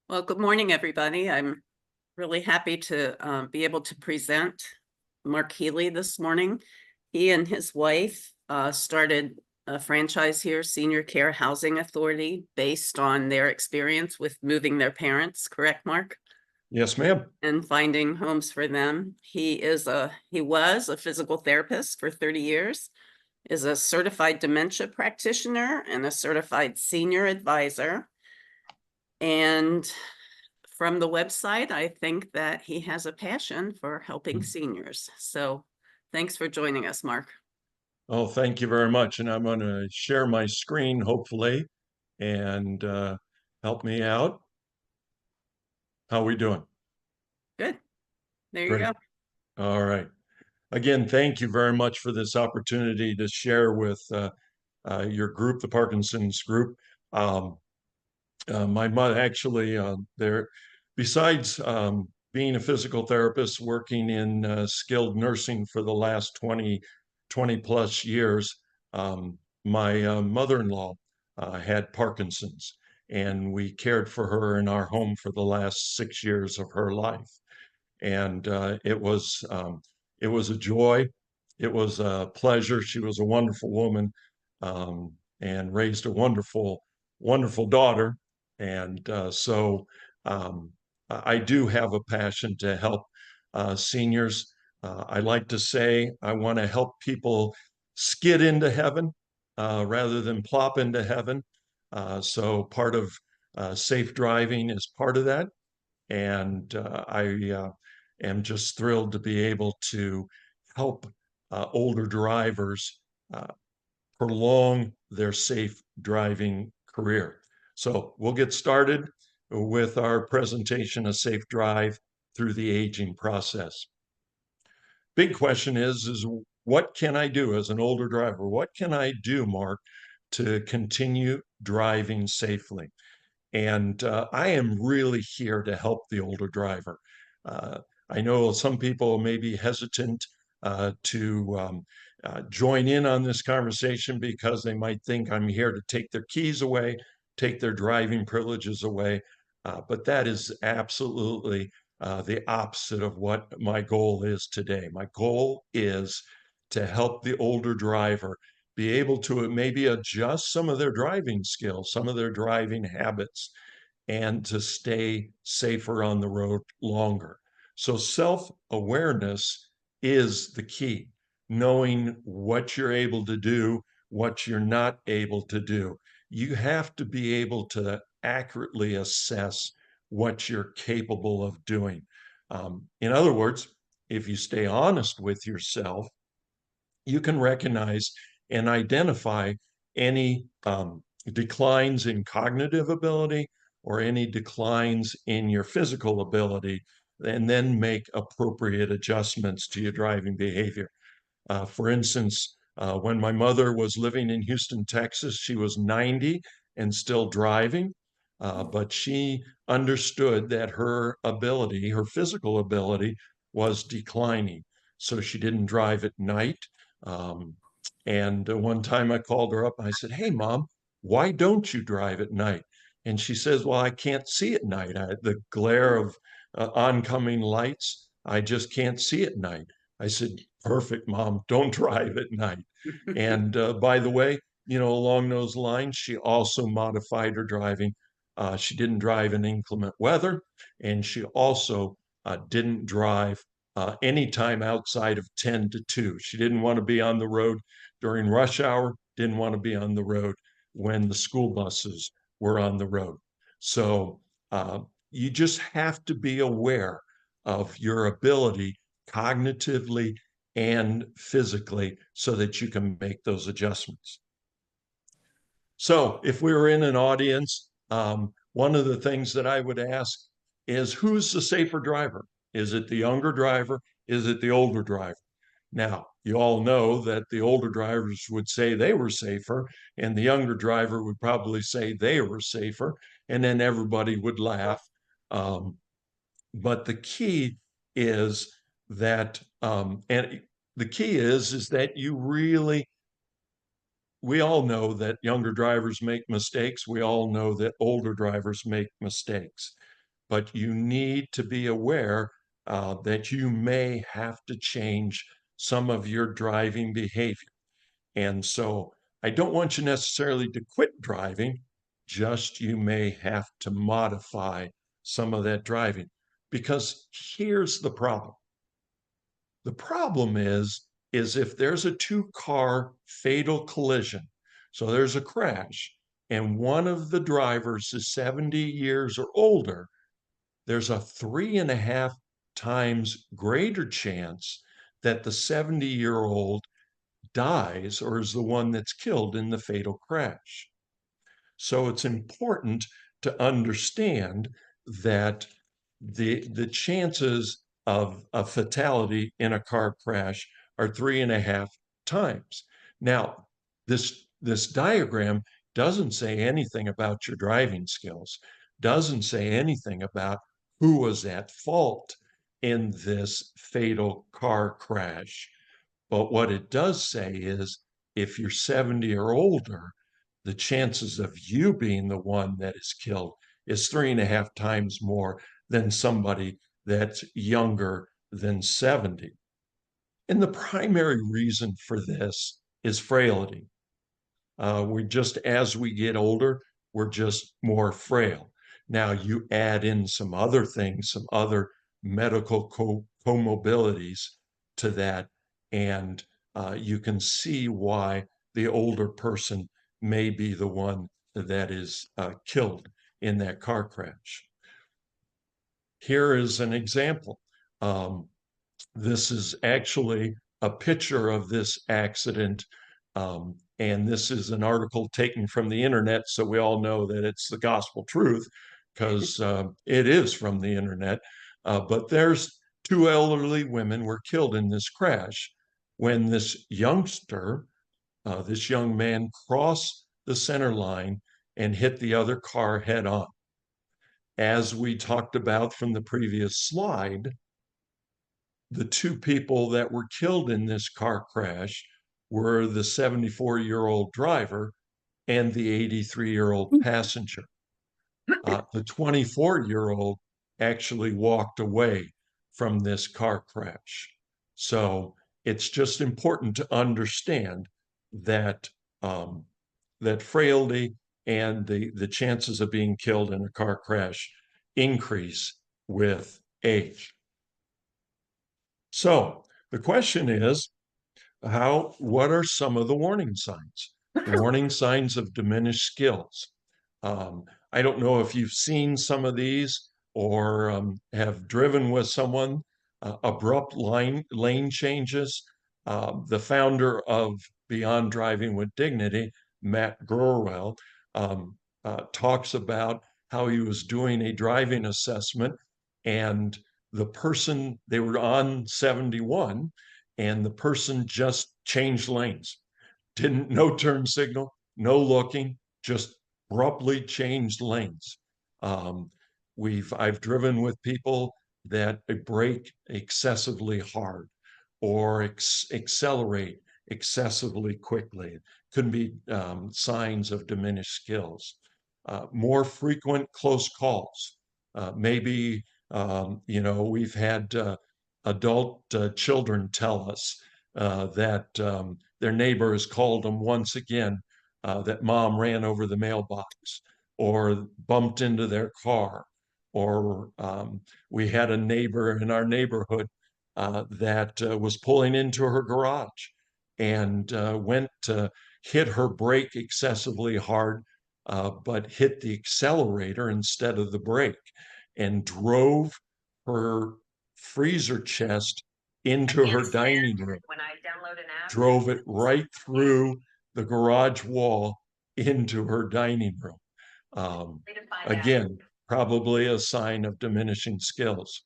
Well, good morning, everybody. I'm really happy to be able to present Mark Healy this morning. He and his wife started a franchise here, Senior Care Housing Authority, based on their experience with moving their parents, correct, Mark? Yes, ma'am. And finding homes for them. He was a physical therapist for 30 years, is a certified dementia practitioner and a certified senior advisor. And from the website, I think that he has a passion for helping seniors. So thanks for joining us, Mark. Oh, thank you very much. And I'm going to share my screen, hopefully, and help me out. How are we doing? Good. There you Great. go. All right. Again, thank you very much for this opportunity to share with your group, the Parkinson's group. Um, my mother actually, there, besides being a physical therapist, working in skilled nursing for the last 20 plus years, my mother-in-law had Parkinson's, and we cared for her in our home for the last 6 years of her life. And it was a joy. It was a pleasure. She was a wonderful woman, and raised a wonderful daughter. And um, I do have a passion to help seniors. I like to say I want to help people skid into heaven rather than plop into heaven. So part of safe driving is part of that. And I am just thrilled to be able to help older drivers uh, prolong their safe driving career. So we'll get started with our presentation of Safe Drive through the aging process. Big question is what can I do as an older driver? What can I do, Mark, to continue driving safely? And I am really here to help the older driver. Uh, I know some people may be hesitant to join in on this conversation because they might think I'm here to take their keys away, take their driving privileges away. But that is absolutely the opposite of what my goal is today. My goal is to help the older driver be able to maybe adjust some of their driving skills, some of their driving habits, and to stay safer on the road longer. So self-awareness is the key, knowing what you're able to do, what you're not able to do. You have to be able to accurately assess what you're capable of doing. In other words, if you stay honest with yourself, you can recognize and identify any declines in cognitive ability or any declines in your physical ability, and then make appropriate adjustments to your driving behavior. For instance, when my mother was living in Houston, Texas, she was 90 and still driving, but she understood that her ability, her physical ability, was declining. So she didn't drive at night. Um, and one time I called her up and I said, "Hey, Mom, why don't you drive at night?" And she says, "Well, I can't see at night. The glare of oncoming lights, I just can't see at night." I said, "Perfect, Mom. Don't drive at night." And by the way, along those lines, she also modified her driving. She didn't drive in inclement weather, and she also didn't drive anytime outside of 10 to 2. She didn't want to be on the road during rush hour, didn't want to be on the road when the school buses were on the road. So you just have to be aware of your ability cognitively and physically so that you can make those adjustments. So if we were in an audience, one of the things that I would ask is, who's the safer driver? Is it the younger driver? Is it the older driver? Now, you all know that the older drivers would say they were safer, and the younger driver would probably say they were safer, and then everybody would laugh. Um, but the key is that, and the key is that you really, we all know that younger drivers make mistakes. We all know that older drivers make mistakes. but you need to be aware that you may have to change some of your driving behavior. And so I don't want you necessarily to quit driving, just you may have to modify some of that driving. Because here's the problem. The problem is if there's a two-car fatal collision, so there's a crash, and one of the drivers is 70 years or older, there's a 3.5 times greater chance that the 70-year-old dies or is the one that's killed in the fatal crash. So it's important to understand that the chances of a fatality in a car crash are 3.5 times. Now, this diagram doesn't say anything about your driving skills, doesn't say anything about who was at fault in this fatal car crash. But what it does say is if you're 70 or older, the chances of you being the one that is killed is 3.5 times more than somebody that's younger than 70. And the primary reason for this is frailty. As we get older, we're just more frail. Now, you add in some other things, some other medical comorbidities to that, and you can see why the older person may be the one that is killed in that car crash. Here is an example. This is actually a picture of this accident. And this is an article taken from the internet, so we all know that it's the gospel truth because it is from the internet. But there's two elderly women were killed in this crash when this youngster, this young man, crossed the center line and hit the other car head on. As we talked about from the previous slide, the two people that were killed in this car crash were the 74-year-old driver and the 83-year-old passenger. The 24-year-old actually walked away from this car crash. So it's just important to understand that that frailty and the chances of being killed in a car crash increase with age. So the question is, what are some of the warning signs? Warning signs of diminished skills. I don't know if you've seen some of these or have driven with someone, abrupt lane changes. The founder of Beyond Driving with Dignity, Matt Gurwell, talks about how he was doing a driving assessment and they were on 71 and the person just changed lanes. No turn signal, no looking, just abruptly changed lanes. I've driven with people that brake excessively hard or accelerate excessively quickly. Could be signs of diminished skills. More frequent close calls. Maybe we've had adult children tell us that their neighbor has called them once again that mom ran over the mailbox or bumped into their car. Or we had a neighbor in our neighborhood that was pulling into her garage and went to hit her brake excessively hard, but hit the accelerator instead of the brake and drove her freezer chest into her dining room, drove it right through the garage wall into her dining room. Again, probably a sign of diminishing skills.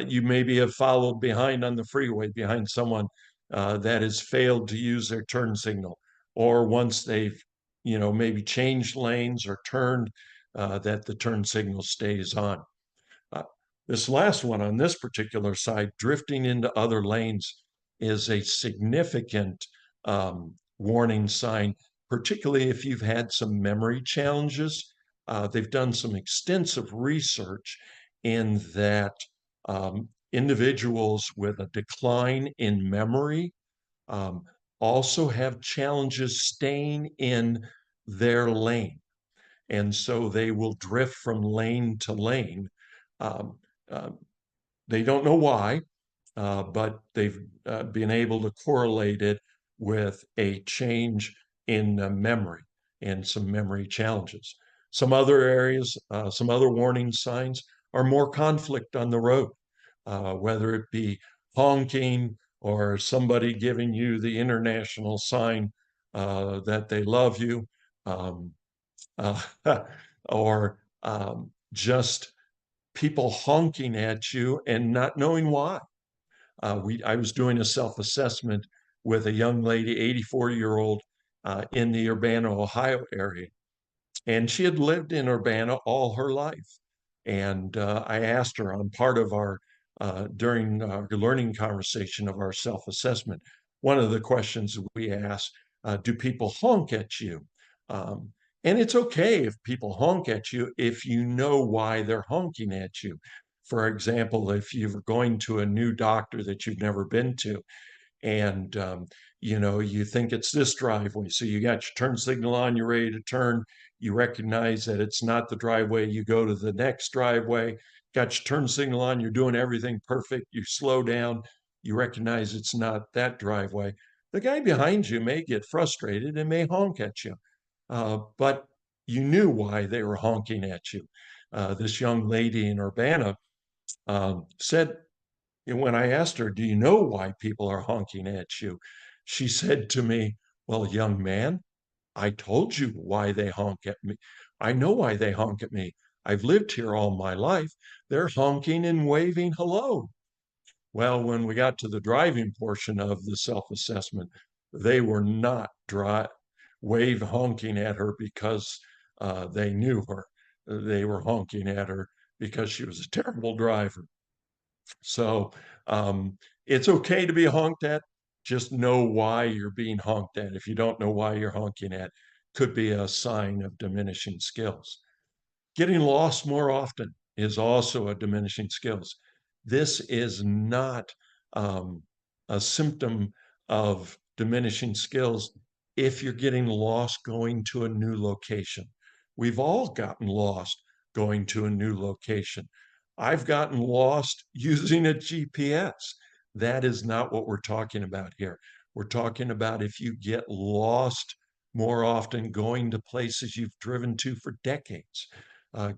You maybe have followed behind on the freeway behind someone that has failed to use their turn signal, or once they've, maybe changed lanes or turned, that the turn signal stays on. This last one on this particular side, drifting into other lanes, is a significant warning sign, particularly if you've had some memory challenges. They've done some extensive research, in that individuals with a decline in memory um, also have challenges staying in their lane. And so they will drift from lane to lane. Um, uh, they don't know why, but they've been able to correlate it with a change in memory and some memory challenges. Some other areas, some other warning signs are more conflict on the road, whether it be honking or somebody giving you the international sign that they love you, um, uh, or just people honking at you and not knowing why. I was doing a self-assessment with a young lady, 84-year-old, in the Urbana, Ohio area. And she had lived in Urbana all her life. And I asked her on part of our, during our learning conversation of our self-assessment, one of the questions we asked, do people honk at you? Um, and it's okay if people honk at you if you know why they're honking at you. For example, if you're going to a new doctor that you've never been to, and you think it's this driveway, so you got your turn signal on, you're ready to turn, you recognize that it's not the driveway, you go to the next driveway, got your turn signal on, you're doing everything perfect, you slow down, you recognize it's not that driveway. The guy behind you may get frustrated and may honk at you, but you knew why they were honking at you. This young lady in Urbana said, and when I asked her, do you know why people are honking at you? She said to me, well, young man, I told you why they honk at me. I know why they honk at me. I've lived here all my life. They're honking and waving hello. Well, when we got to the driving portion of the self-assessment, they were not wave honking at her because they knew her. They were honking at her because she was a terrible driver. So it's okay to be honked at. Just know why you're being honked at. If you don't know why you're honking at, could be a sign of diminishing skills. Getting lost more often is also a diminishing skills. This is not um, a symptom of diminishing skills if you're getting lost going to a new location. We've all gotten lost going to a new location. I've gotten lost using a GPS. That is not what we're talking about here. We're talking about if you get lost more often going to places you've driven to for decades,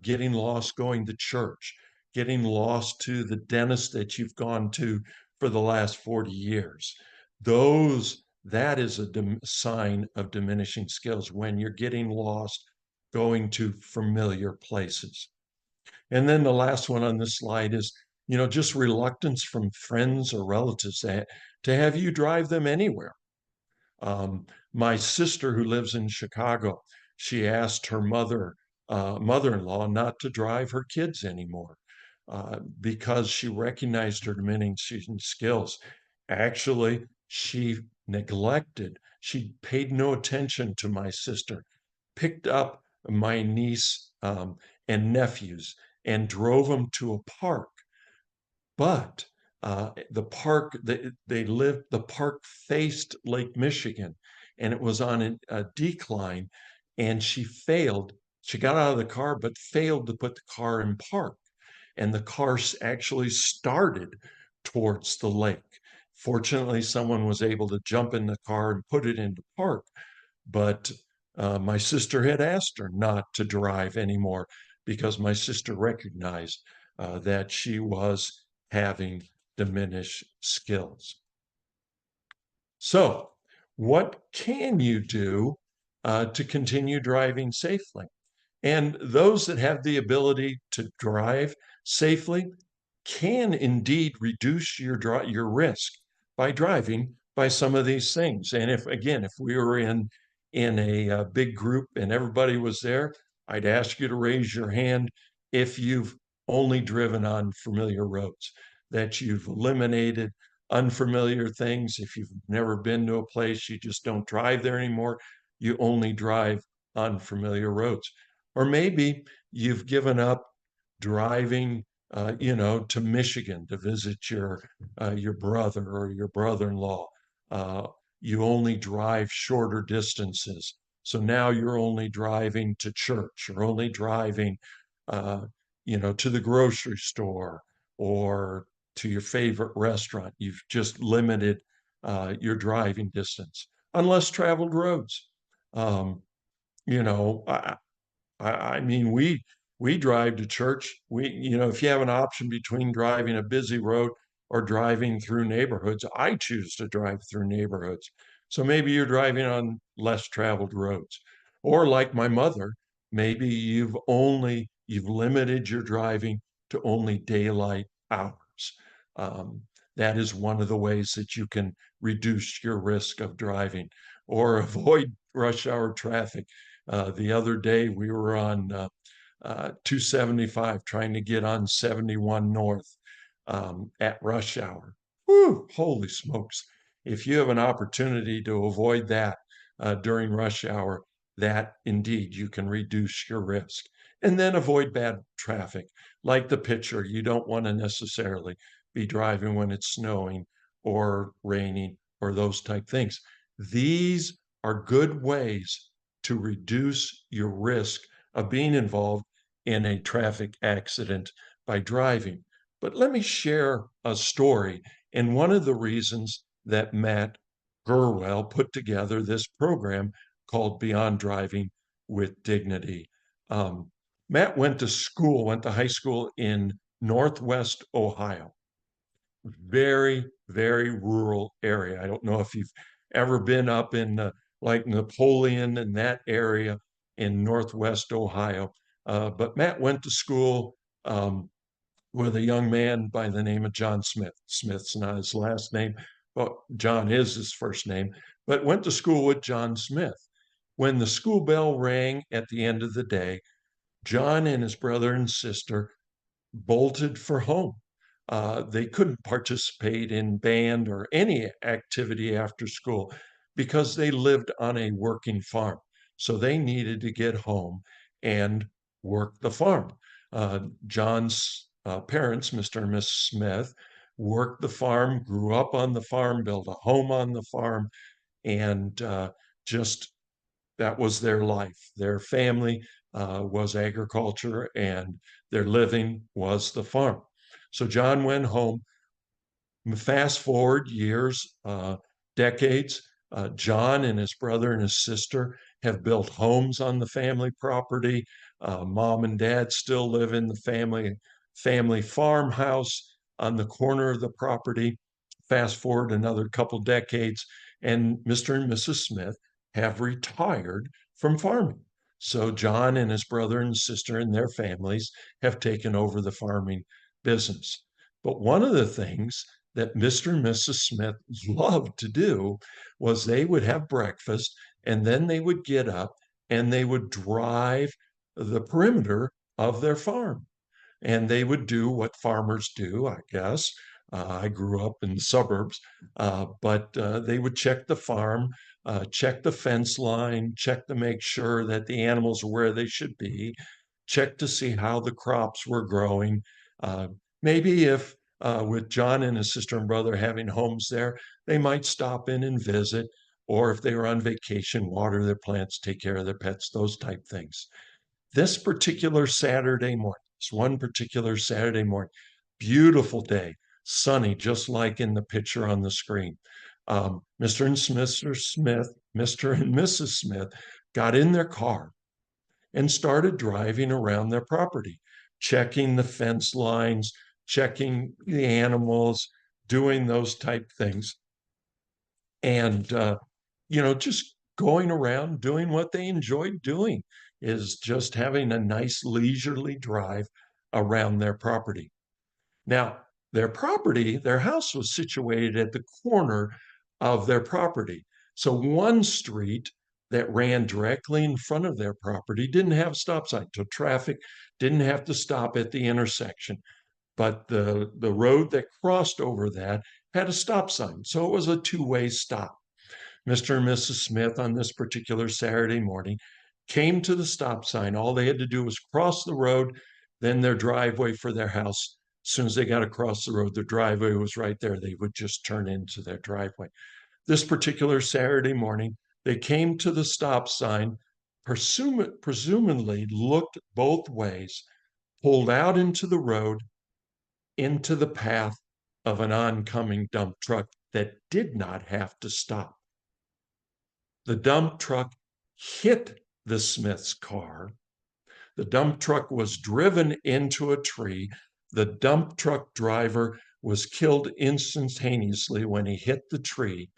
getting lost going to church, getting lost to the dentist that you've gone to for the last 40 years. That is a sign of diminishing skills when you're getting lost going to familiar places. And then the last one on this slide is, just reluctance from friends or relatives to have you drive them anywhere. My sister, who lives in Chicago, she asked her mother-in-law not to drive her kids anymore because she recognized her diminishing skills. Actually, she paid no attention to my sister, picked up my niece and nephews and drove them to a park. But the park the park faced Lake Michigan, and it was on a decline, and she failed. She got out of the car, but failed to put the car in park, and the car actually started towards the lake. Fortunately, someone was able to jump in the car and put it into park, but my sister had asked her not to drive anymore because my sister recognized that she was having diminished skills. So, what can you do to continue driving safely? And those that have the ability to drive safely can indeed reduce your risk by driving by some of these things. And if we were in a big group and everybody was there, I'd ask you to raise your hand if you've only driven on familiar roads, that you've eliminated unfamiliar things. If you've never been to a place, you just don't drive there anymore. You only drive on familiar roads. Or maybe you've given up driving to Michigan to visit your brother or your brother-in-law. Uh, you only drive shorter distances. So now you're only driving to church, you're only driving, uh, to the grocery store or to your favorite restaurant. You've just limited your driving distance on less traveled roads. Um, you know, I mean, we drive to church. If you have an option between driving a busy road or driving through neighborhoods, I choose to drive through neighborhoods. So maybe you're driving on less traveled roads. Or like my mother, maybe you've limited your driving to only daylight hours. Um, that is one of the ways that you can reduce your risk of driving or avoid rush hour traffic. The other day we were on 275 trying to get on 71 North at rush hour. Whew, holy smokes. If you have an opportunity to avoid that during rush hour, that indeed you can reduce your risk. And then avoid bad traffic. Like the picture, you don't want to necessarily be driving when it's snowing or raining or those type things. These are good ways to reduce your risk of being involved in a traffic accident by driving. But let me share a story. And one of the reasons that Matt Gurwell put together this program called Beyond Driving with Dignity. Um, Matt went to high school in Northwest Ohio, very, very rural area. I don't know if you've ever been up in like Napoleon and that area in Northwest Ohio. But Matt went to school with a young man by the name of John Smith. Smith's not his last name, but John is his first name, but went to school with John Smith. When the school bell rang at the end of the day, John and his brother and sister bolted for home. They couldn't participate in band or any activity after school because they lived on a working farm. So they needed to get home and work the farm. John's parents, Mr. and Mrs. Smith, worked the farm, grew up on the farm, built a home on the farm, and just that was their life. Their family was agriculture and their living was the farm. So John went home. Fast forward years, decades, John and his brother and his sister have built homes on the family property. Mom and dad still live in the family farmhouse on the corner of the property. Fast forward another couple decades, and Mr. and Mrs. Smith have retired from farming. So John and his brother and sister and their families have taken over the farming business. But one of the things that Mr. and Mrs. Smith loved to do was they would have breakfast and then they would get up and they would drive the perimeter of their farm. And they would do what farmers do, I guess. I grew up in the suburbs, but they would check the farm, check the fence line, check to make sure that the animals were where they should be, check to see how the crops were growing. Uh, Maybe if with John and his sister and brother having homes there, they might stop in and visit, or if they were on vacation, water their plants, take care of their pets, those type things. This particular Saturday morning, this one particular Saturday morning, beautiful day, sunny, just like in the picture on the screen. Mr. and Mr. Smith, Mr. and Mrs. Smith got in their car and started driving around their property, checking the fence lines, checking the animals, doing those type things. And, just going around doing what they enjoyed doing is just having a nice leisurely drive around their property. Now, their house was situated at the corner of their property. So one street that ran directly in front of their property didn't have a stop sign. So traffic didn't have to stop at the intersection. But the road that crossed over that had a stop sign. So it was a two-way stop. Mr. and Mrs. Smith on this particular Saturday morning came to the stop sign. All they had to do was cross the road, then their driveway for their house. As soon as they got across the road, their driveway was right there. They would just turn into their driveway. This particular Saturday morning, they came to the stop sign, presumably looked both ways, pulled out into the road, into the path of an oncoming dump truck that did not have to stop. The dump truck hit the Smith's car. The dump truck was driven into a tree. The dump truck driver was killed instantaneously when he hit the tree.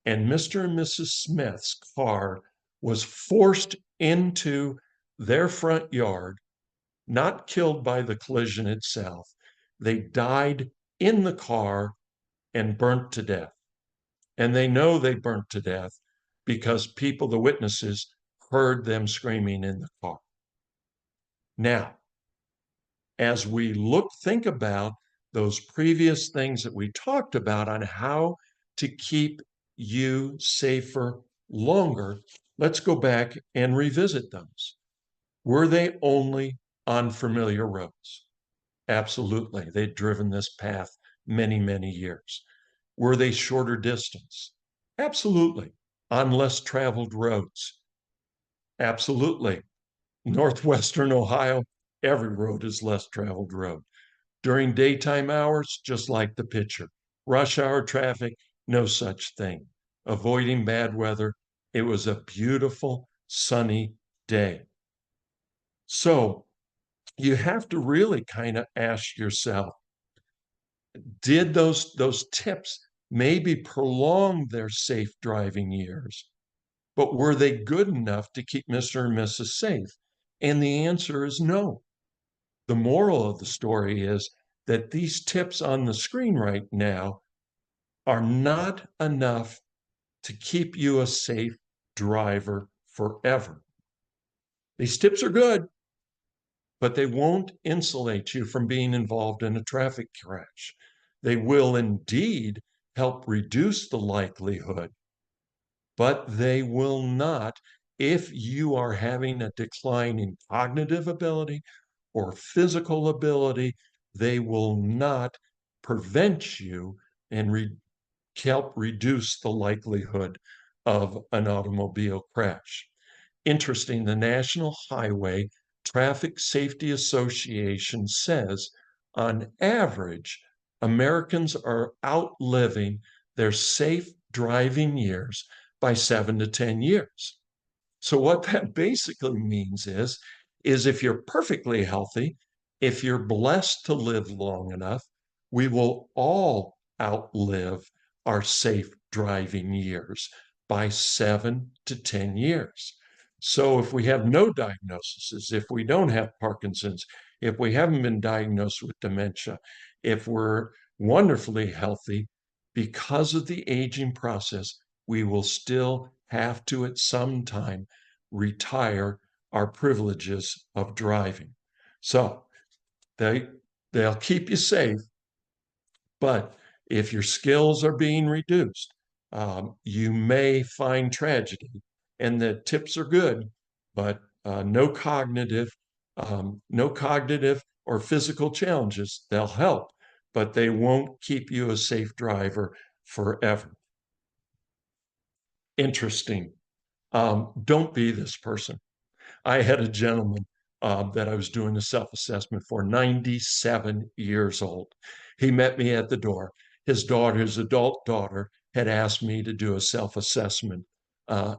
And Mr. and Mrs. Smith's car was forced into their front yard, not killed by the collision itself. They died in the car and burnt to death. And they know they burnt to death because people, the witnesses, heard them screaming in the car. Now, as we think about those previous things that we talked about on how to keep you safer longer, let's go back and revisit those. Were they only on familiar roads? Absolutely. They'd driven this path many, many years. Were they shorter distance? Absolutely. On less traveled roads? Absolutely. Northwestern Ohio, every road is less traveled road. During daytime hours, just like the picture. Rush hour traffic, no such thing. Avoiding bad weather, it was a beautiful, sunny day. So you have to really kind of ask yourself, did those tips maybe prolong their safe driving years, but were they good enough to keep Mr. and Mrs. safe? And the answer is no. The moral of the story is that these tips on the screen right now are not enough to keep you a safe driver forever. These tips are good, but they won't insulate you from being involved in a traffic crash. They will indeed help reduce the likelihood, but they will not, if you are having a decline in cognitive ability or physical ability, they will not prevent you and help reduce the likelihood of an automobile crash. Interesting, the National Highway Traffic Safety Association says on average, Americans are outliving their safe driving years by 7 to 10 years. So what that basically means is if you're perfectly healthy, if you're blessed to live long enough, we will all outlive our safe driving years by 7 to 10 years. So if we have no diagnoses, if we don't have Parkinson's, if we haven't been diagnosed with dementia, if we're wonderfully healthy, because of the aging process, we will still have to at some time retire our privileges of driving. So they'll keep you safe, but if your skills are being reduced, you may find tragedy. And the tips are good, but no cognitive or physical challenges. They'll help, but they won't keep you a safe driver forever. Interesting. Don't be this person. I had a gentleman that I was doing a self-assessment for, 97 years old. He met me at the door. His adult daughter, had asked me to do a self-assessment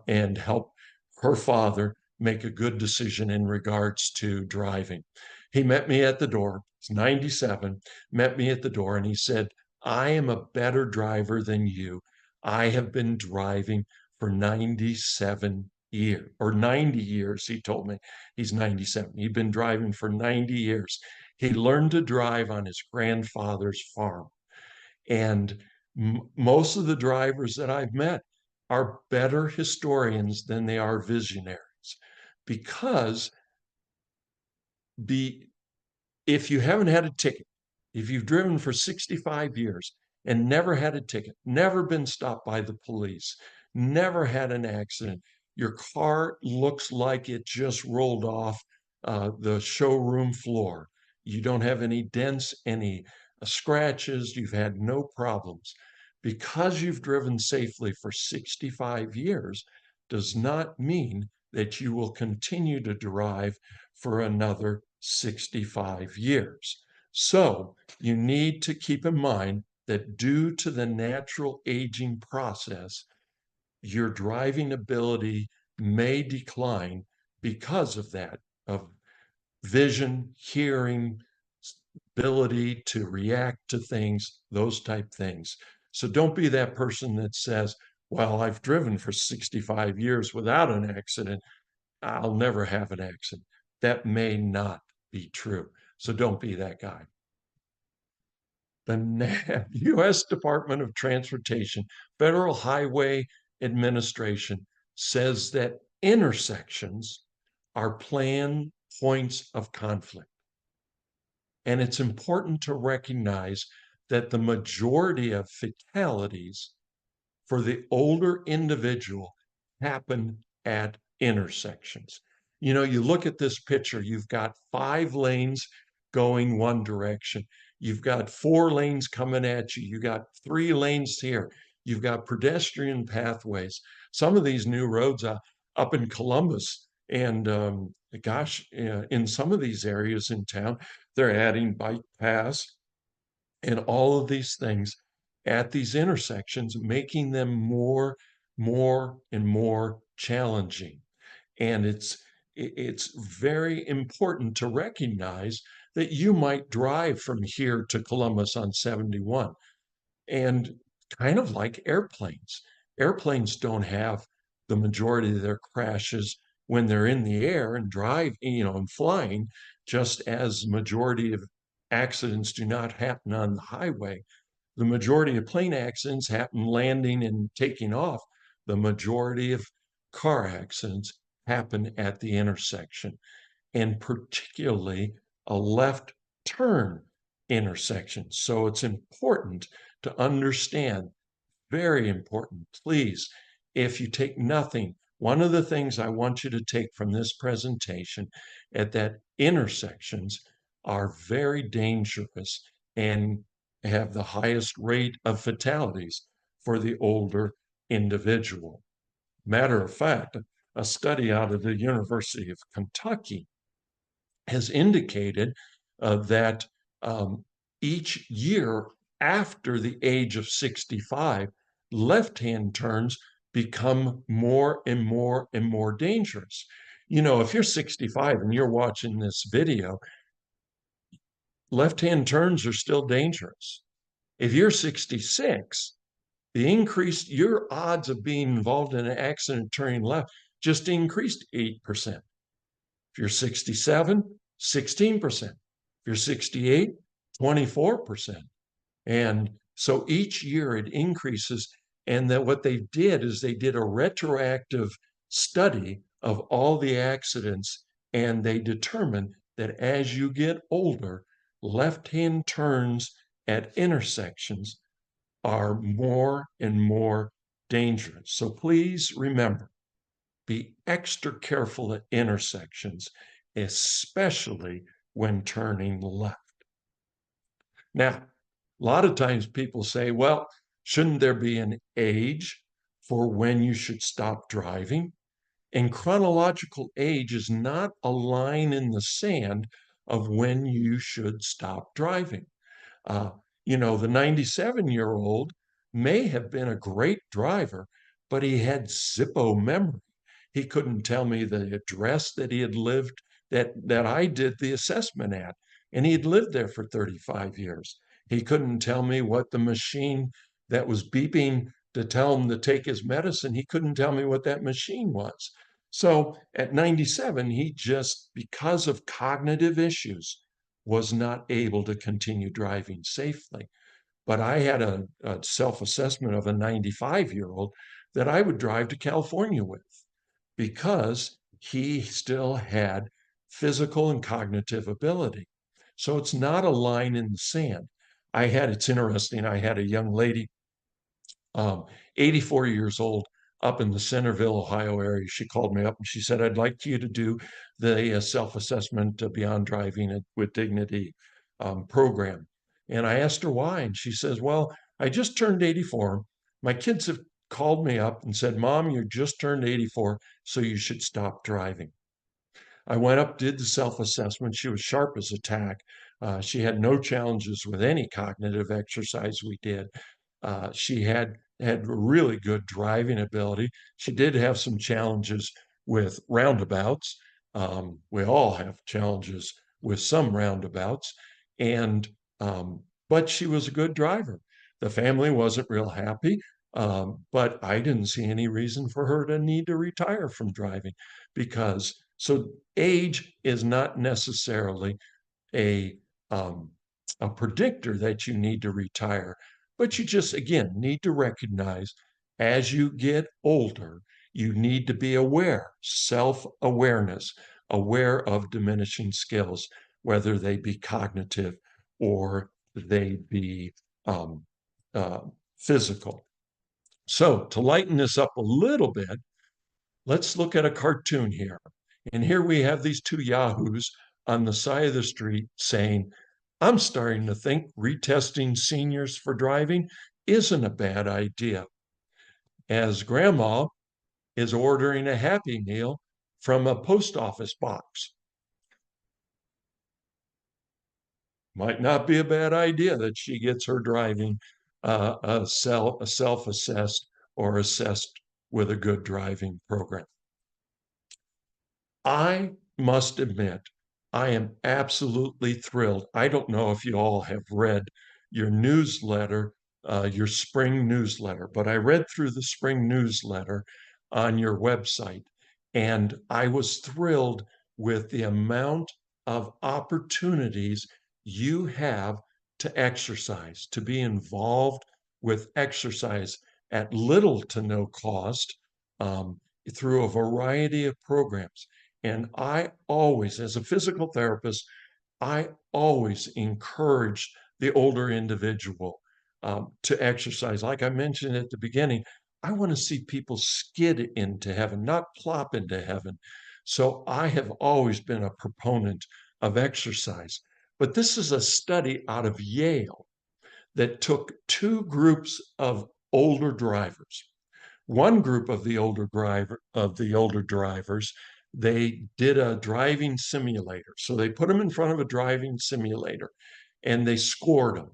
and help her father make a good decision in regards to driving. He met me at the door. He's 97, met me at the door, and he said, I am a better driver than you. I have been driving for 97 years or 90 years, he told me. He's 97. He'd been driving for 90 years. He learned to drive on his grandfather's farm. And most of the drivers that I've met are better historians than they are visionaries because if you haven't had a ticket, if you've driven for 65 years and never had a ticket, never been stopped by the police, never had an accident, your car looks like it just rolled off the showroom floor. You don't have any dents, any scratches. You've had no problems. Because you've driven safely for 65 years does not mean that you will continue to drive for another 65 years. So you need to keep in mind that due to the natural aging process, your driving ability may decline because of that, of vision, hearing, ability to react to things, those type things. So don't be that person that says, well, I've driven for 65 years without an accident. I'll never have an accident. That may not be true. So don't be that guy. The U.S. Department of Transportation, Federal Highway Administration says that intersections are planned points of conflict. And it's important to recognize that the majority of fatalities for the older individual happen at intersections. You know, you look at this picture, you've got 5 lanes going one direction. You've got 4 lanes coming at you. You got 3 lanes here. You've got pedestrian pathways. Some of these new roads up in Columbus and gosh, in some of these areas in town, they're adding bike paths and all of these things at these intersections, making them more and more challenging. And it's very important to recognize that you might drive from here to Columbus on 71. And kind of like airplanes, airplanes don't have the majority of their crashes when they're in the air and drive, and flying, just as majority of accidents do not happen on the highway. The majority of plane accidents happen landing and taking off. The majority of car accidents happen at the intersection, and particularly a left turn intersection. So it's important to understand, very important. Please, if you take nothing, one of the things I want you to take from this presentation at that intersections are very dangerous and have the highest rate of fatalities for the older individual. Matter of fact, a study out of the University of Kentucky has indicated that each year after the age of 65, left-hand turns become more and more and more dangerous. You know, if you're 65 and you're watching this video, left-hand turns are still dangerous. If you're 66, your odds of being involved in an accident turning left just increased 8%. If you're 67, 16%. If you're 68, 24%. And so each year it increases. And that what they did is they did a retroactive study of all the accidents, and they determined that as you get older, left-hand turns at intersections are more and more dangerous. So please remember, be extra careful at intersections, especially when turning left. Now, a lot of times people say, well, shouldn't there be an age for when you should stop driving? And chronological age is not a line in the sand of when you should stop driving. Uh, the 97-year-old may have been a great driver, but he had Zippo memory. He couldn't tell me the address that he had lived, that I did the assessment at, and he had lived there for 35 years. He couldn't tell me what the machine that was beeping to tell him to take his medicine, he couldn't tell me what that machine was. So at 97, he just, because of cognitive issues, was not able to continue driving safely. But I had a self-assessment of a 95-year-old that I would drive to California with because he still had physical and cognitive ability. So it's not a line in the sand. It's interesting, I had a young lady, 84 years old, up in the Centerville, Ohio area. She called me up and she said, I'd like you to do the self-assessment Beyond Driving with Dignity program. And I asked her why. And she says, well, I just turned 84. My kids have called me up and said, Mom, you just turned 84, so you should stop driving. I went up, did the self-assessment. She was sharp as a tack. She had no challenges with any cognitive exercise we did. She had really good driving ability. She did have some challenges with roundabouts. We all have challenges with some roundabouts, and but she was a good driver. The family wasn't real happy, but I didn't see any reason for her to need to retire from driving because so age is not necessarily a um, a predictor that you need to retire, but you just again need to recognize as you get older, you need to be aware, self-awareness, aware of diminishing skills, whether they be cognitive or they be um, uh, physical. So to lighten this up a little bit, let's look at a cartoon here. And here we have these two yahoos on the side of the street saying, I'm starting to think retesting seniors for driving isn't a bad idea, as grandma is ordering a Happy Meal from a post office box. Might not be a bad idea that she gets her driving self-assessed or assessed with a good driving program. I must admit, I am absolutely thrilled. I don't know if you all have read your newsletter, your spring newsletter, but I read through the spring newsletter on your website, and I was thrilled with the amount of opportunities you have to exercise, to be involved with exercise at little to no cost through a variety of programs. And I always, as a physical therapist, I always encourage the older individual to exercise. Like I mentioned at the beginning, I want to see people skid into heaven, not plop into heaven. So I have always been a proponent of exercise. But this is a study out of Yale that took two groups of older drivers. One group of the older drivers, they did a driving simulator. So they put them in front of a driving simulator and they scored them.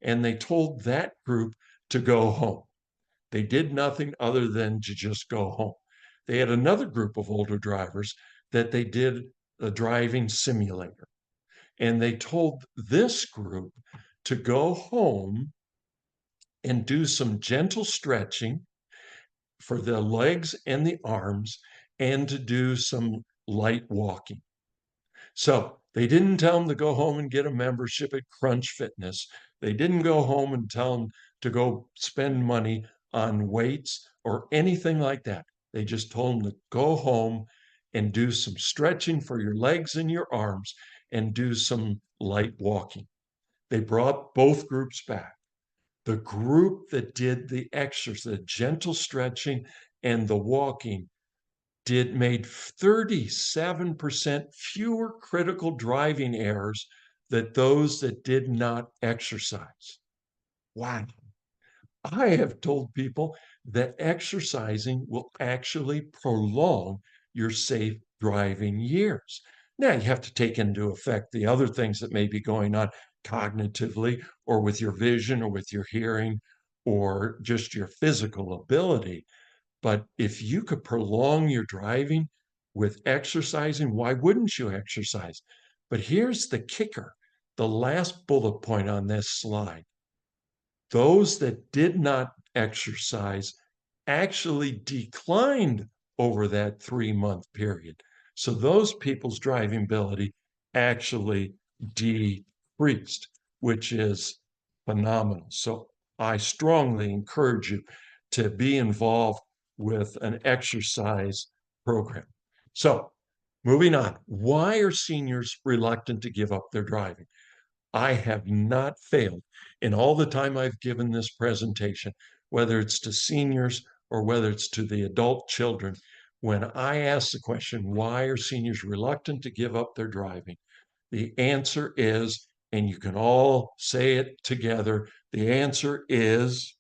And they told that group to go home. They did nothing other than to just go home. They had another group of older drivers that they did a driving simulator. And they told this group to go home and do some gentle stretching for the legs and the arms and to do some light walking. So they didn't tell them to go home and get a membership at Crunch Fitness. They didn't go home and tell them to go spend money on weights or anything like that. They just told them to go home and do some stretching for your legs and your arms and do some light walking. They brought both groups back. The group that did the exercise, the gentle stretching and the walking, made 37% fewer critical driving errors than those that did not exercise. Wow. I have told people that exercising will actually prolong your safe driving years. Now, you have to take into effect the other things that may be going on cognitively or with your vision or with your hearing or just your physical ability. But if you could prolong your driving with exercising, why wouldn't you exercise? But here's the kicker, the last bullet point on this slide. Those that did not exercise actually declined over that 3-month period. So those people's driving ability actually decreased, which is phenomenal. So I strongly encourage you to be involved with an exercise program. So moving on, why are seniors reluctant to give up their driving? I have not failed in all the time I've given this presentation, whether it's to seniors or whether it's to the adult children, when I ask the question, why are seniors reluctant to give up their driving? The answer is, and you can all say it together, the answer is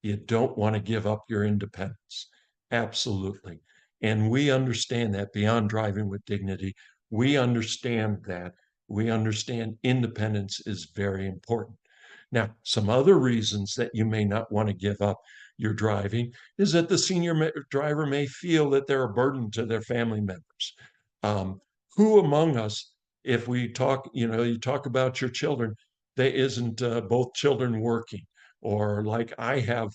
you don't want to give up your independence. Absolutely. And we understand that beyond driving with dignity. We understand that. We understand independence is very important. Now, some other reasons that you may not want to give up your driving is that the senior driver may feel that they're a burden to their family members. Um, who among us, if we talk, you talk about your children, they isn't both children working, or like I have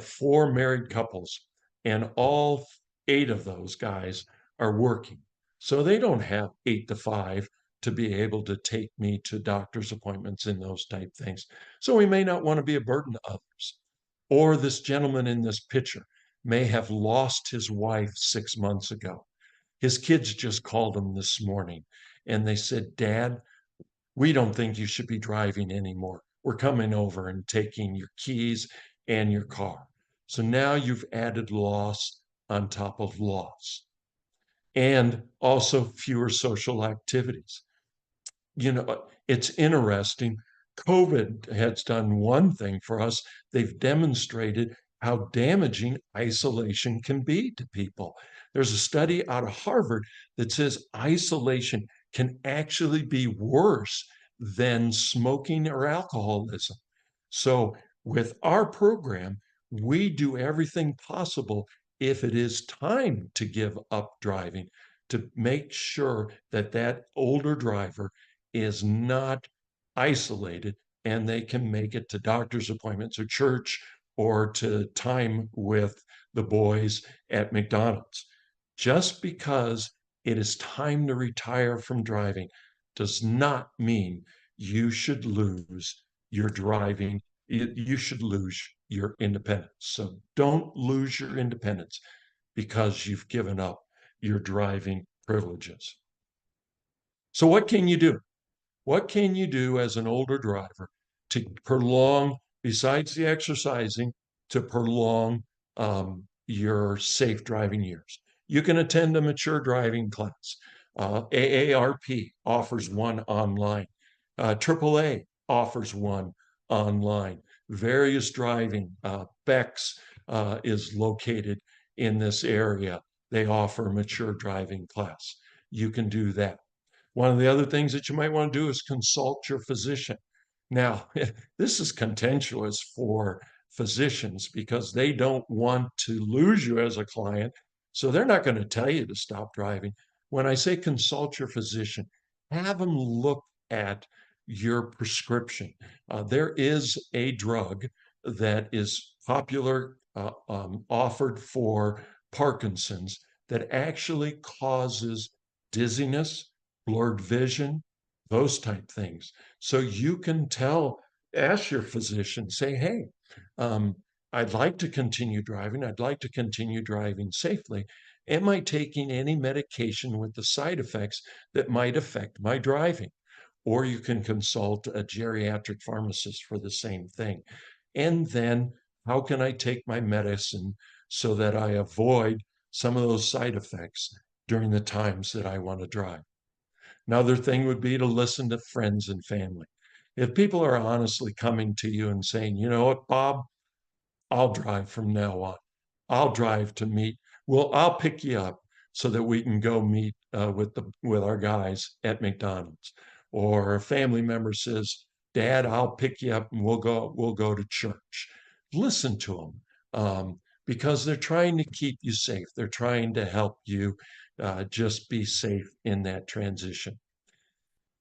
four married couples, and all eight of those guys are working. So they don't have 8 to 5 to be able to take me to doctor's appointments and those type things. So we may not want to be a burden to others. Or this gentleman in this picture may have lost his wife 6 months ago. His kids just called him this morning and they said, Dad, we don't think you should be driving anymore. We're coming over and taking your keys and your car. So now you've added loss on top of loss, and also fewer social activities. It's interesting. COVID has done one thing for us. They've demonstrated how damaging isolation can be to people. There's a study out of Harvard that says isolation can actually be worse than smoking or alcoholism. So, with our program, we do everything possible if it is time to give up driving to make sure that that older driver is not isolated and they can make it to doctor's appointments or church or to time with the boys at McDonald's. Just because it is time to retire from driving does not mean you should lose your driving. You should lose your independence. So don't lose your independence because you've given up your driving privileges. So, what can you do? What can you do as an older driver to prolong, besides the exercising, to prolong your safe driving years? You can attend a mature driving class. AARP offers one online. AAA offers one online. Various driving, Bex is located in this area. They offer a mature driving class. You can do that. One of the other things that you might want to do is consult your physician. Now, this is contentious for physicians because they don't want to lose you as a client. So they're not going to tell you to stop driving. When I say consult your physician, have them look at your prescription. There is a drug that is popular, offered for Parkinson's, that actually causes dizziness, blurred vision, those type things. So you can ask your physician, say, hey, I'd like to continue driving. I'd like to continue driving safely. Am I taking any medication with the side effects that might affect my driving? Or you can consult a geriatric pharmacist for the same thing. And then how can I take my medicine so that I avoid some of those side effects during the times that I want to drive? Another thing would be to listen to friends and family. If people are honestly coming to you and saying, you know what, Bob, I'll drive from now on. I'll drive to meet. Well, I'll pick you up so that we can go meet with our guys at McDonald's. Or a family member says, Dad, I'll pick you up and we'll go to church. Listen to them because they're trying to keep you safe. They're trying to help you just be safe in that transition.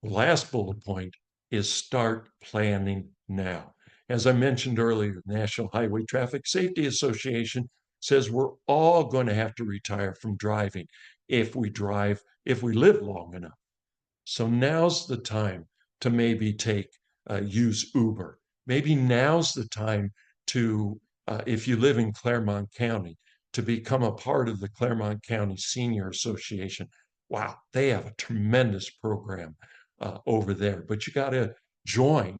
The last bullet point is start planning now. As I mentioned earlier, the National Highway Traffic Safety Association says we're all going to have to retire from driving if we live long enough. So now's the time to maybe use Uber. Maybe now's the time to, if you live in Claremont County, to become a part of the Claremont County Senior Association. Wow, they have a tremendous program over there, but you got to join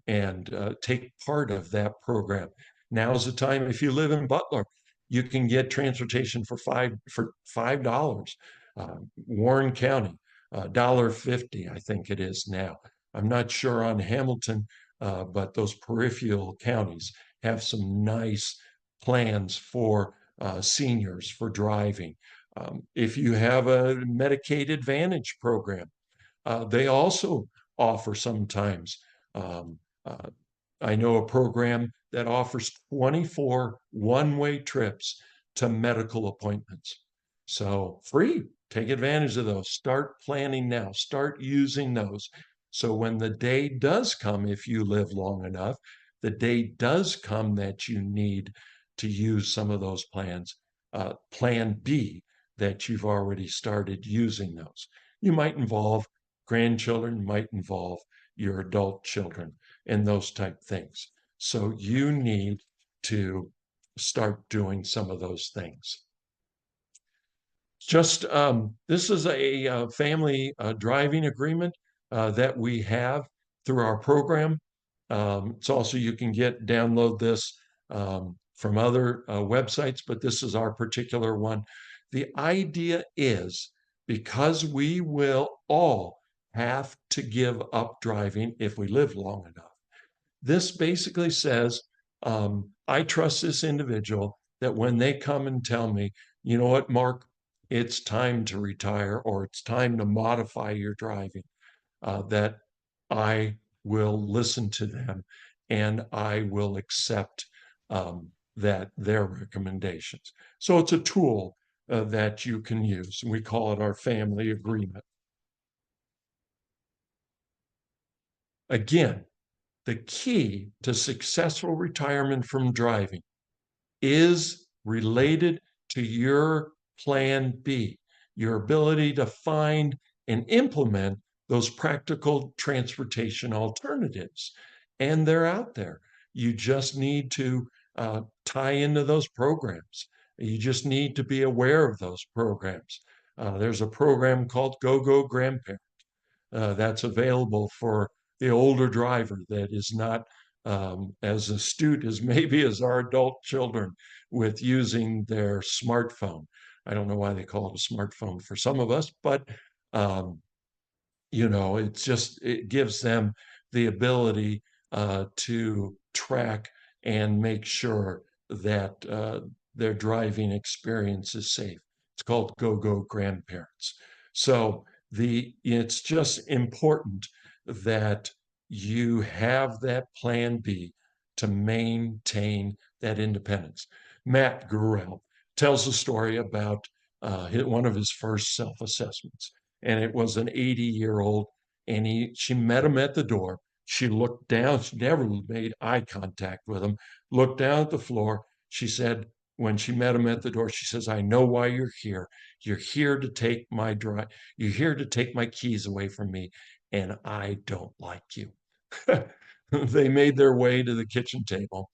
and take part of that program. Now's the time. If you live in Butler, you can get transportation for $5. Warren County, $1.50, I think it is now. I'm not sure on Hamilton, but those peripheral counties have some nice plans for seniors for driving. If you have a Medicaid Advantage program, they also offer sometimes. Um, uh, I know a program that offers 24 one-way trips to medical appointments. So free, take advantage of those. Start planning now, start using those. So when the day does come, if you live long enough, the day does come that you need to use some of those plans, plan B, that you've already started using those. You might involve grandchildren, might involve your adult children, and those type things. So you need to start doing some of those things. Just this is a family driving agreement that we have through our program. It's also, you can download this from other websites, but this is our particular one. The idea is, because we will all have to give up driving if we live long enough. This basically says, I trust this individual that when they come and tell me, you know what, Mark, it's time to retire or it's time to modify your driving, that I will listen to them and I will accept that their recommendations. So it's a tool that you can use. We call it our family agreement. Again, the key to successful retirement from driving is related to your plan B, your ability to find and implement those practical transportation alternatives. And they're out there. You just need to tie into those programs. You just need to be aware of those programs. There's a program called Go Grandparent that's available for the older driver that is not as astute as maybe as our adult children with using their smartphone. I don't know why they call it a smartphone for some of us, but it gives them the ability to track and make sure that their driving experience is safe. It's called Go Grandparents. So it's just important that you have that plan B to maintain that independence. Matt Gurrell tells a story about one of his first self-assessments, and it was an 80-year-old, and she met him at the door. She looked down, she never made eye contact with him, looked down at the floor. She said, when she met him at the door, she says, I know why you're here. You're here to take my drive. You're here to take my keys away from me, and I don't like you. They made their way to the kitchen table,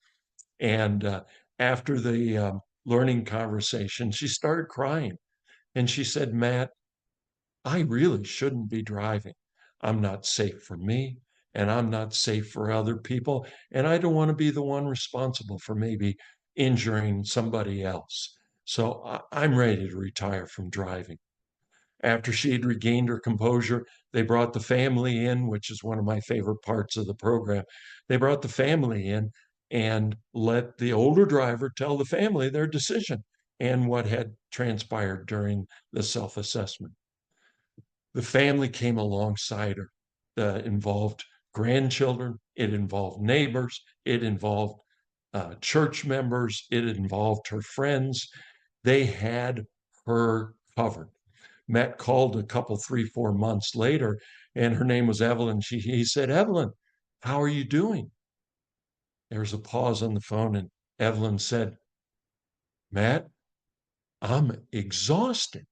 and after the learning conversation, she started crying, and she said, Matt, I really shouldn't be driving. I'm not safe for me, and I'm not safe for other people. And I don't want to be the one responsible for maybe injuring somebody else. So I'm ready to retire from driving. After she had regained her composure, they brought the family in, which is one of my favorite parts of the program. They brought the family in and let the older driver tell the family their decision and what had transpired during the self assessment. The family came alongside her. It involved grandchildren, it involved neighbors, it involved church members, it involved her friends. They had her covered. Matt called a couple, 3, 4 months later, and her name was Evelyn. He said, Evelyn, how are you doing? There was a pause on the phone, and Evelyn said, Matt, I'm exhausted.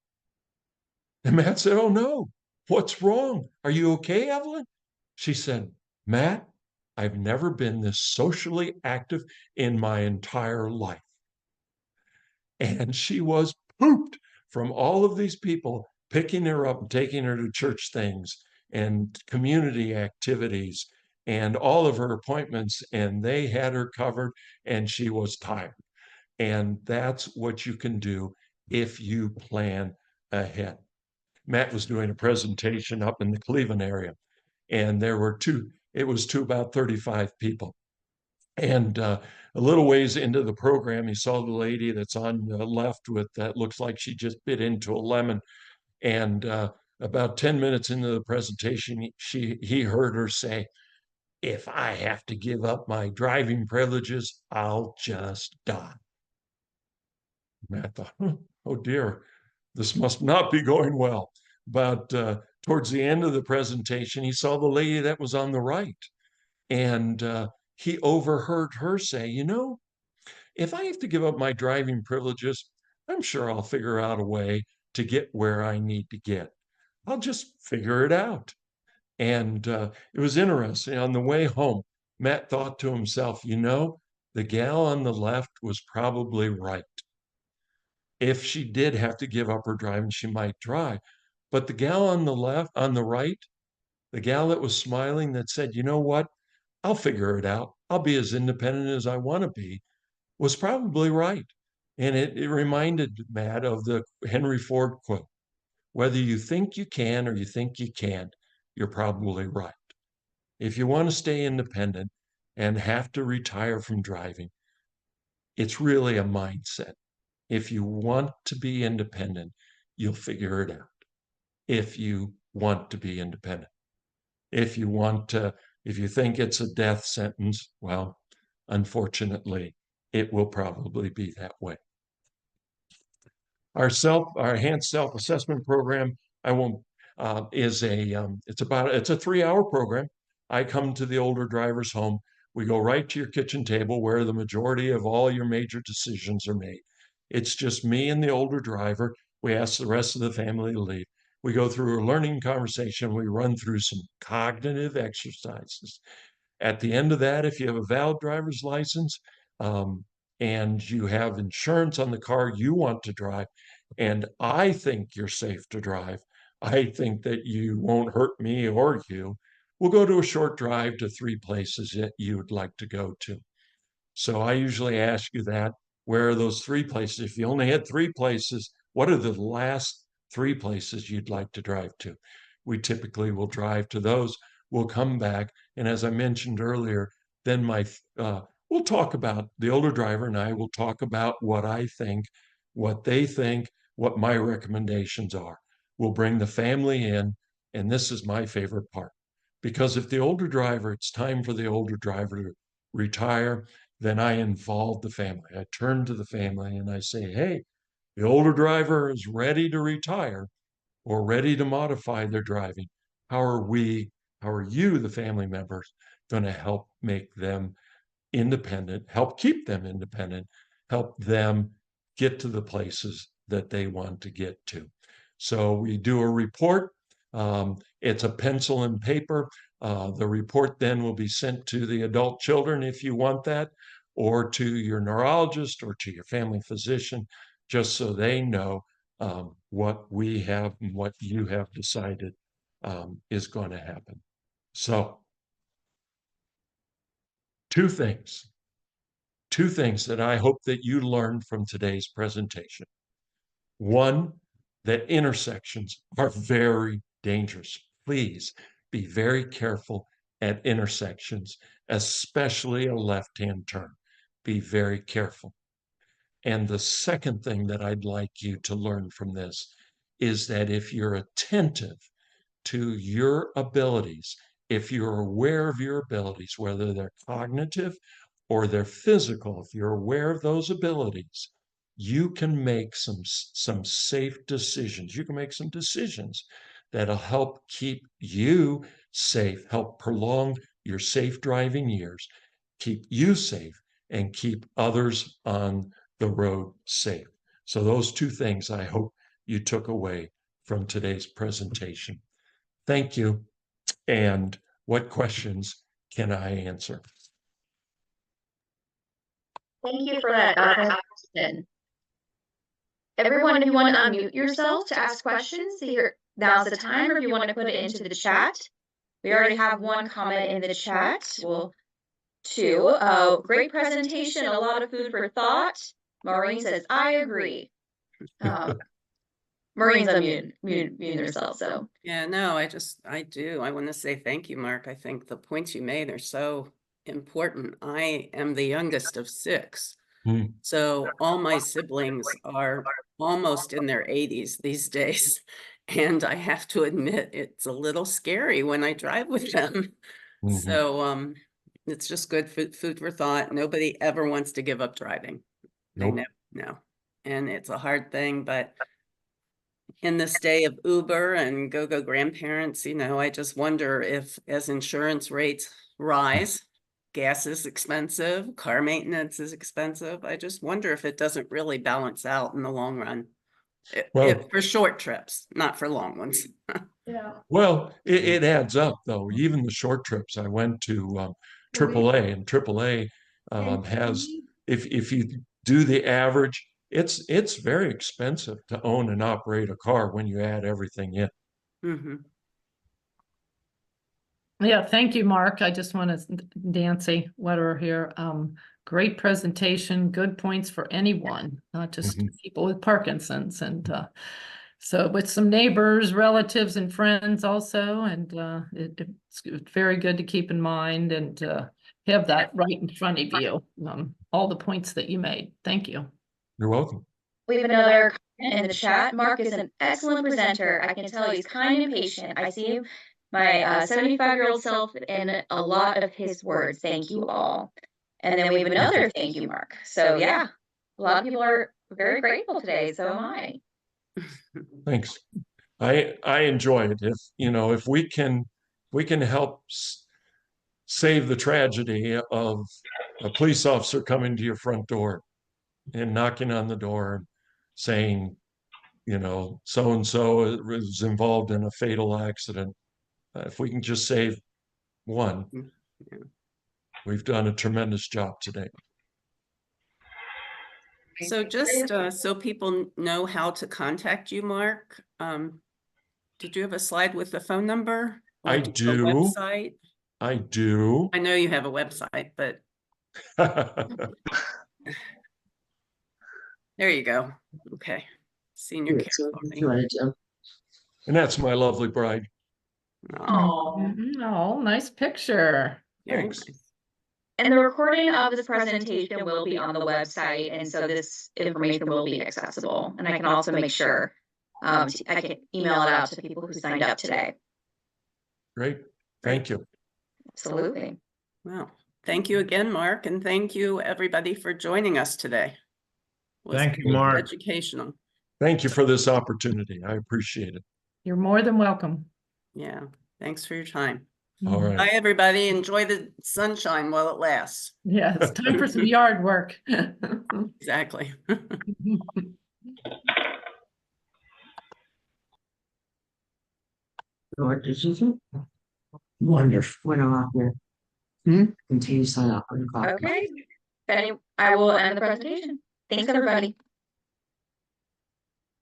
And Matt said, oh no, what's wrong? Are you okay, Evelyn? She said, Matt, I've never been this socially active in my entire life. And she was pooped from all of these people picking her up and taking her to church things and community activities and all of her appointments, and they had her covered, and she was tired. And that's what you can do if you plan ahead. Matt was doing a presentation up in the Cleveland area, and it was to about 35 people. And a little ways into the program, he saw the lady that's on the left with that looks like she just bit into a lemon. And about 10 minutes into the presentation, he heard her say, "If I have to give up my driving privileges, I'll just die." Matt thought, oh dear, this must not be going well. But towards the end of the presentation, he saw the lady that was on the right. And he overheard her say, if I have to give up my driving privileges, I'm sure I'll figure out a way to get where I need to get. I'll just figure it out. And it was interesting. On the way home, Matt thought to himself, the gal on the left was probably right. If she did have to give up her driving, she might drive. But the gal on the left, on the right, the gal that was smiling that said, you know what? I'll figure it out. I'll be as independent as I want to be, was probably right. And it reminded Matt of the Henry Ford quote, whether you think you can or you think you can't, you're probably right. If you want to stay independent and have to retire from driving, it's really a mindset. If you want to be independent, you'll figure it out. If you want to be independent. If you think it's a death sentence, well, unfortunately, it will probably be that way. Our enhanced self-assessment program, I won't, it's a 3-hour program. I come to the older driver's home. We go right to your kitchen table where the majority of all your major decisions are made. It's just me and the older driver. We ask the rest of the family to leave. We go through a learning conversation. We run through some cognitive exercises. At the end of that, if you have a valid driver's license and you have insurance on the car you want to drive, and I think you're safe to drive, I think that you won't hurt me or you, we'll go to a short drive to 3 places that you would like to go to. So I usually ask you that. Where are those 3 places? If you only had 3 places, what are the last 3 places you'd like to drive to? We typically will drive to those. We'll come back. And as I mentioned earlier, then we'll talk about the older driver and I will talk about what I think, what they think, what my recommendations are. We'll bring the family in. And this is my favorite part. Because if the older driver, it's time for the older driver to retire, then I involve the family. I turn to the family and I say, hey, the older driver is ready to retire or ready to modify their driving. How are you, the family members, going to help make them independent, help keep them independent, help them get to the places that they want to get to? So we do a report. It's a pencil and paper. The report then will be sent to the adult children if you want that, or to your neurologist or to your family physician, just so they know what we have and what you have decided is going to happen. So, two things that I hope that you learned from today's presentation. One, that intersections are very dangerous. Please be very careful at intersections, especially a left-hand turn. Be very careful. And the second thing that I'd like you to learn from this is that if you're attentive to your abilities, if you're aware of your abilities, whether they're cognitive or they're physical, if you're aware of those abilities, you can make some safe decisions. You can make some decisions that'll help keep you safe, help prolong your safe driving years, keep you safe, and keep others on the road safe. So those 2 things I hope you took away from today's presentation. Thank you. And what questions can I answer? Thank you for that question. Everyone, if you want to unmute yourself to ask questions, now's the time, or if you want to put it into the chat. We already have one comment in the chat. Well, two. Great presentation, a lot of food for thought. Maureen says, I agree. Maureen's muting herself, so. Yeah, no, I do. I want to say thank you, Mark. I think the points you made are so important. I am the youngest of 6. Mm. So all my siblings are almost in their 80s these days. And I have to admit, it's a little scary when I drive with them. Mhm. So it's just good food for thought. Nobody ever wants to give up driving. They Nope. no. And it's a hard thing, but in this day of Uber and go-go grandparents, I just wonder if as insurance rates rise, gas is expensive, car maintenance is expensive. I just wonder if it doesn't really balance out in the long run. Well- For short trips, not for long ones. Yeah. Well, it adds up though. Even the short trips, I went to AAA, and AAA has, if you do the average, it's very expensive to own and operate a car when you add everything in. Mhm. Yeah, thank you, Mark. I just want to, Nancy Wetter here. Great presentation, good points for anyone, not just Mhm. people with Parkinson's. And so with some neighbors, relatives, and friends also. And it's very good to keep in mind and have that right in front of you. All the points that you made. Thank you. You're welcome. We have another comment in the chat. Mark is an excellent presenter. I can tell he's kind and patient. I see my 75-year-old self in a lot of his words. Thank you all. And then we have another thank you, Mark. So yeah, a lot of people are very grateful today. So am I. Thanks. I enjoy it. If we can help save the tragedy of a police officer coming to your front door and knocking on the door and saying, so and so was involved in a fatal accident. If we can just save one, Yeah. we've done a tremendous job today. So just so people know how to contact you, Mark, did you have a slide with the phone number? Or I do you have a do. website? I do. I know you have a website, but there you go. Okay. Senior care. And that's my lovely bride. Oh, Oh, nice picture. very Thanks. nice. And the recording of this presentation will be on the website, and so this information will be accessible. And I can also make sure I can email it out to people who signed up today. Great. Thank you. Absolutely. Well, thank you again, Mark, and thank you everybody for joining us today. It was Thank you, Mark. educational. Thank you for this opportunity. I appreciate it. You're more than welcome. Yeah. Thanks for your time. All Bye, right. everybody. Enjoy the sunshine while it lasts. Yeah, it's time for some yard work. Exactly. Lord, did you think? Wonderful. Went off here. Continue to sign up on the clock. Okay. I will end the presentation. Thanks, everybody.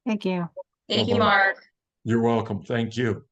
Thank you. Thank you, Bye-bye. Mark. You're welcome. Thank you.